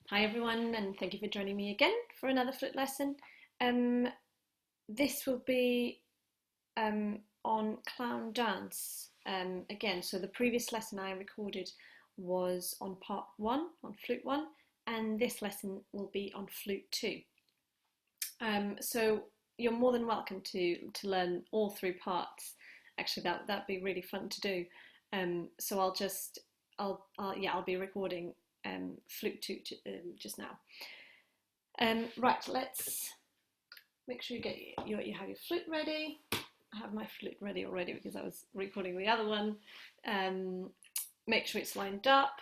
Hi everyone, and thank you for joining me again for another flute lesson. This will be on clown dance again. So the previous lesson I recorded was on part 1, on flute 1, and this lesson will be on flute 2. So you're more than welcome to learn all 3 parts. Actually, that'd be really fun to do. So I'll be recording flute 2 just now. Right, let's make sure you have your flute ready. I have my flute ready already because I was recording the other one. Make sure it's lined up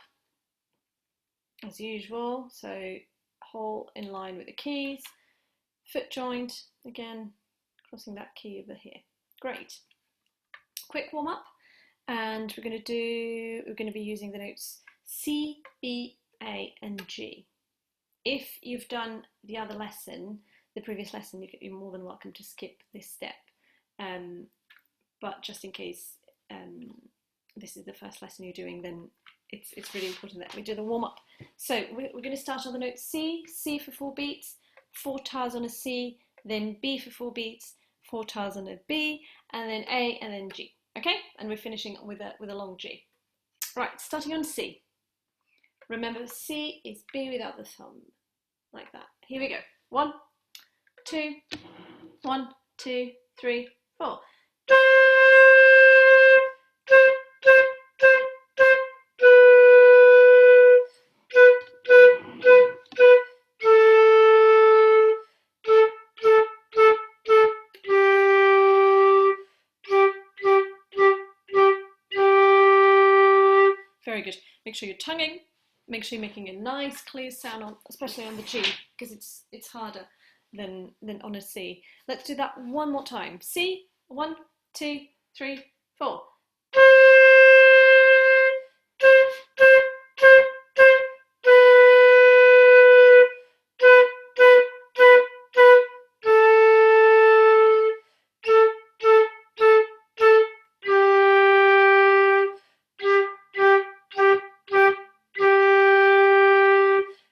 as usual. So hole in line with the keys, foot joint again, crossing that key over here. Great. Quick warm up, and we're going to be using the notes C, B, A, and G. If you've done the other lesson, the previous lesson, you're more than welcome to skip this step. But just in case this is the first lesson you're doing, then it's really important that we do the warm-up. So we're going to start on the note C, C for 4 beats, 4 tars on a C, then B for 4 beats, 4 tars on a B, and then A, and then G. Okay? And we're finishing with a long G. Right, starting on C. Remember, C is B without the thumb, like that. Here we go. 1, 2, 1, 2, 3, 4. Very good. Make sure you're tonguing. Make sure you're making a nice clear sound, especially on the G, because it's harder than on a C. Let's do that one more time. C, 1, 2, 3, 4.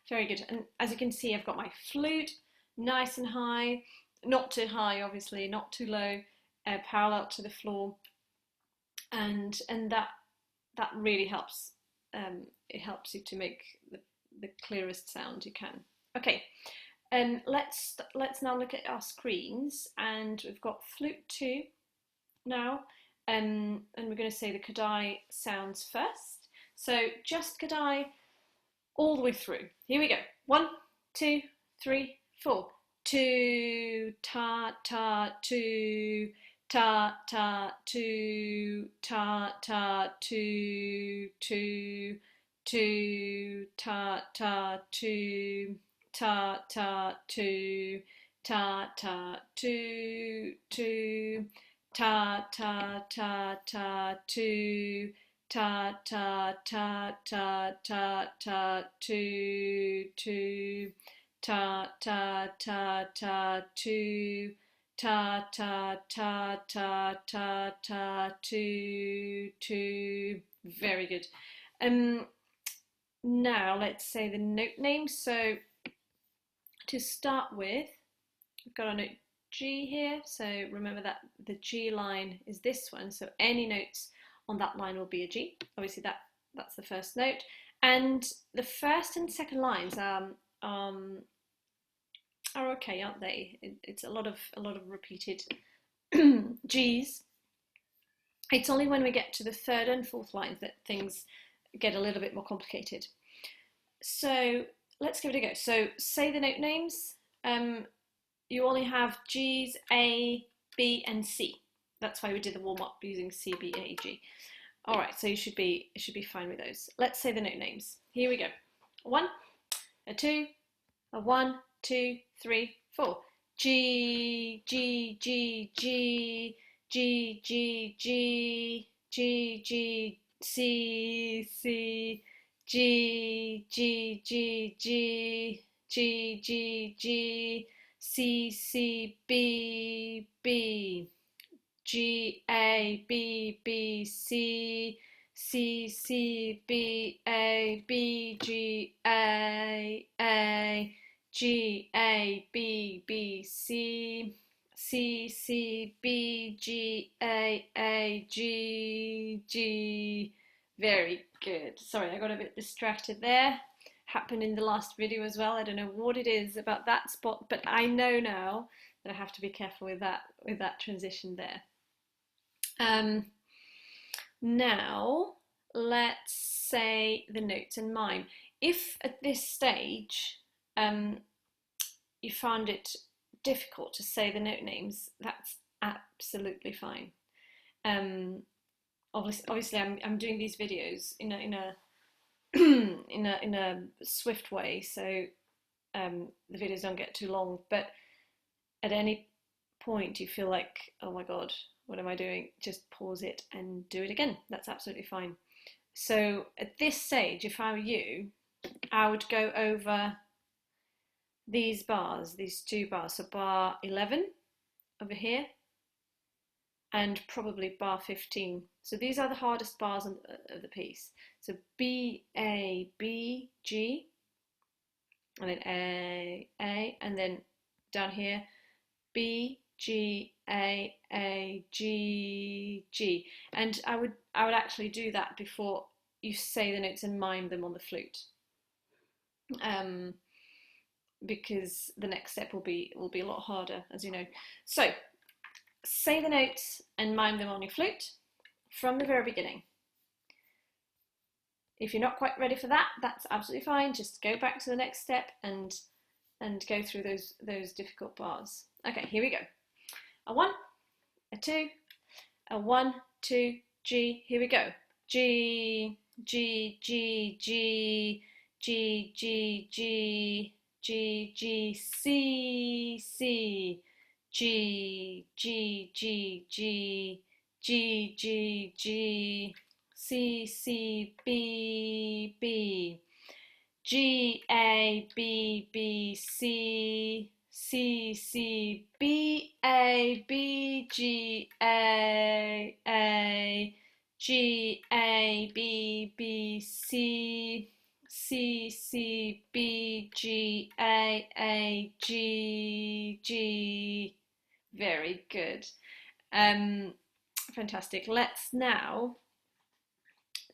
Very good. And as you can see, I've got my flute nice and high, not too high, obviously, not too low, parallel to the floor, and that really helps. It helps you to make the clearest sound you can. Okay, let's now look at our screens, and we've got flute 2 now, and we're going to say the Kadai sounds first. So just Kadai all the way through. Here we go. 1, 2, 3, 4. 2 ta ta 2 ta ta 2 ta ta 2 2 2 ta ta 2 ta ta 2 ta ta 2 2 ta ta ta ta 2 ta ta ta ta ta ta 2 2 ta ta ta ta 2 ta ta ta ta ta ta 2 2. Very good. Now let's say the note names. So to start with, we've got our note G here. So remember that the G line is this one. So any notes on that line will be a G. Obviously that's the first note, and the first and second lines are okay, aren't they? It's a lot of repeated G's. It's only when we get to the third and fourth lines that things get a little bit more complicated. So let's give it a go. So say the note names. You only have G's, A, B, and C. That's why we did the warm-up using C, B, A, G. All right, so it should be fine with those. Let's say the note names. Here we go. 1, a 2, a 1, 2, 3, 4. G, G, G, G, G, G, G, G, G, C, C, G, G, G, G, G, G, G, C, C, B, B. G, A, B, B, C, C, C, B, A, B, G, A, G, A, B, B, C, C, C, B, G, A, G, G. Very good. Sorry, I got a bit distracted there. Happened in the last video as well. I don't know what it is about that spot, but I know now that I have to be careful with that transition there. Now let's say the notes and mime. If at this stage you found it difficult to say the note names, that's absolutely fine. Obviously, I'm doing these videos in a swift way, so the videos don't get too long. But at any point you feel like, oh my god, what am I doing? Just pause it and do it again. That's absolutely fine. So at this stage, if I were you, I would go over these bars, these two bars. So bar 11 over here, and probably bar 15. So these are the hardest bars of the piece. So B, A, B, G, and then A, and then down here, B, G, A, G, G. And I would actually do that before you say the notes and mime them on the flute. Because the next step will be a lot harder, as you know. So say the notes and mime them on your flute from the very beginning. If you're not quite ready for that, that's absolutely fine. Just go back to the next step and go through those difficult bars. Okay, here we go. A 1, a 2, a 1, 2, G. Here we go. G, G, G, G, G, G, G, G, G, C, C, G, G, G, G, G, G, G, C, C, B, B, G, A, B, B, C, C, C, B, A, B, G, A, G, A, B, B, C, C, C, B, G, A, G, G. Very good. Fantastic. Let's now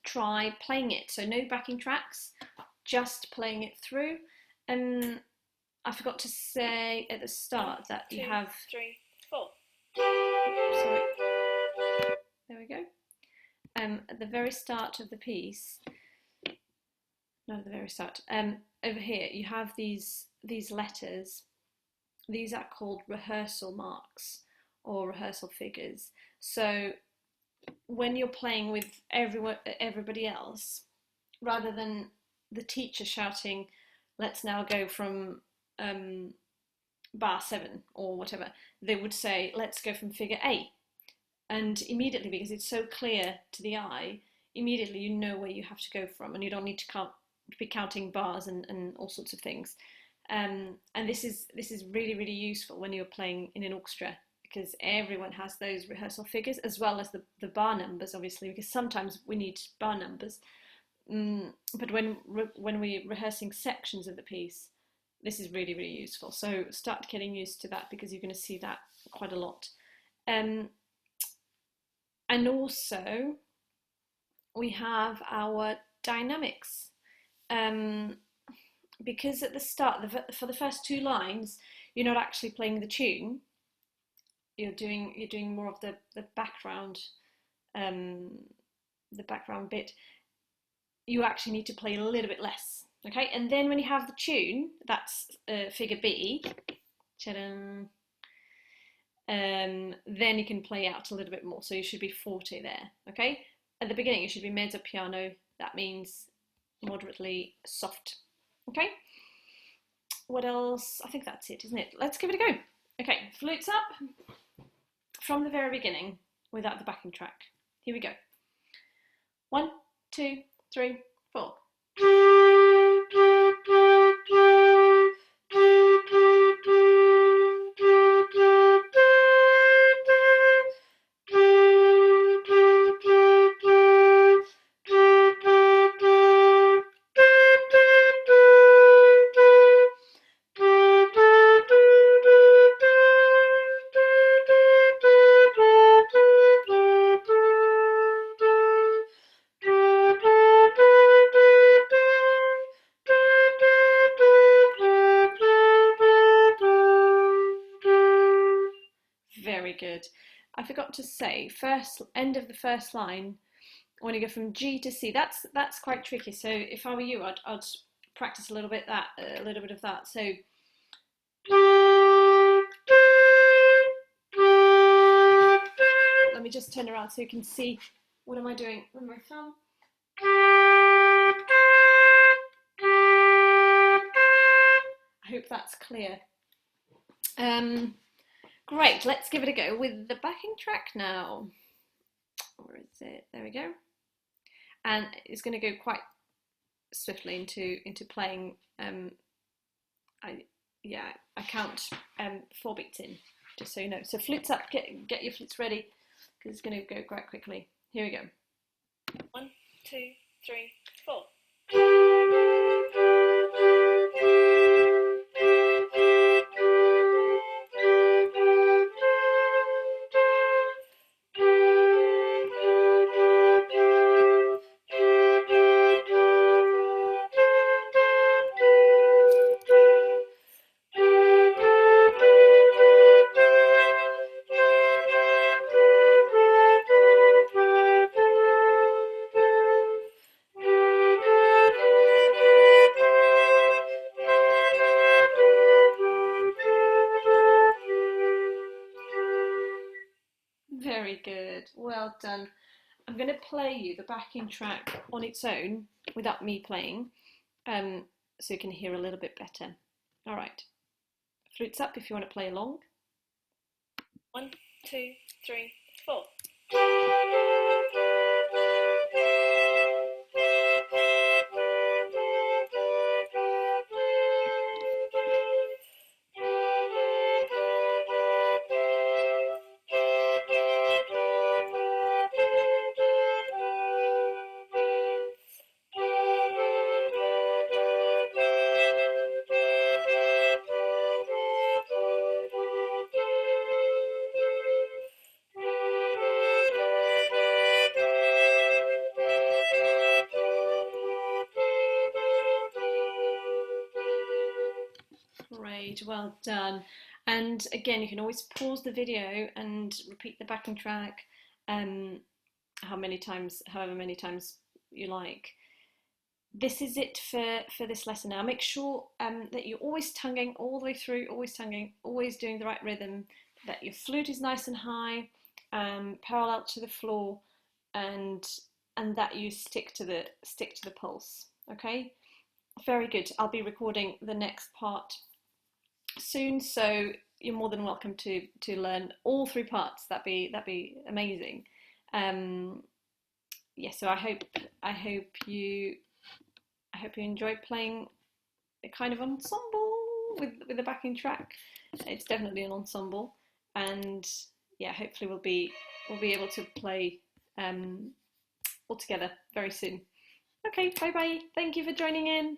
try playing it. So no backing tracks, just playing it through. I forgot to say at the start that you have 3, 4. Sorry. There we go. At the very start of the piece, not at the very start, over here you have these letters. These are called rehearsal marks or rehearsal figures. So when you're playing with everybody else, rather than the teacher shouting, let's now go from bar 7 or whatever, they would say, let's go from figure A. And immediately, because it's so clear to the eye, immediately you know where you have to go from, and you don't need to be counting bars and all sorts of things. And this is really, really useful when you're playing in an orchestra, because everyone has those rehearsal figures as well as the bar numbers, obviously, because sometimes we need bar numbers. But when we're rehearsing sections of the piece, this is really, really useful. So start getting used to that, because you're going to see that quite a lot. And also, we have our dynamics. Because at the start, for the first 2 lines, you're not actually playing the tune. You're doing more of the background, bit. You actually need to play a little bit less, okay? And then when you have the tune, that's figure B, then you can play out a little bit more. So you should be forte there, okay? At the beginning, you should be mezzo piano. That means moderately soft, okay? What else? I think that's it, isn't it? Let's give it a go. Okay, flutes up from the very beginning without the backing track. Here we go. 1, 2, 3, 4. very good. I forgot to say, first end of the first line, when you go from G to C, that's quite tricky. So if I were you, I'd practice a little bit of that. So let me just turn around so you can see what am I doing with my thumb. I hope that's clear. Great, let's give it a go with the backing track now. Where is it? There we go. And it's going to go quite swiftly into playing. I count 4 beats in, just so you know. So flutes up, get your flutes ready, because it's going to go quite quickly. Here we go. 1, 2, 3, 4. Very good, well done. I'm going to play you the backing track on its own without me playing, so you can hear a little bit better. All right, flutes up if you want to play along. 1, 2, 3, 4. Great, well done. And again, you can always pause the video and repeat the backing track however many times you like. This is it for this lesson now. Make sure that you're always tonguing all the way through, always tonguing, always doing the right rhythm, that your flute is nice and high, parallel to the floor, and that you stick to the pulse. Okay, very good. I'll be recording the next part soon, so you're more than welcome to learn all 3 parts. That'd be amazing. Yeah, so I hope you enjoy playing a kind of ensemble with the backing track. It's definitely an ensemble, and yeah, hopefully we'll be able to play all together very soon. Okay, bye bye. Thank you for joining in.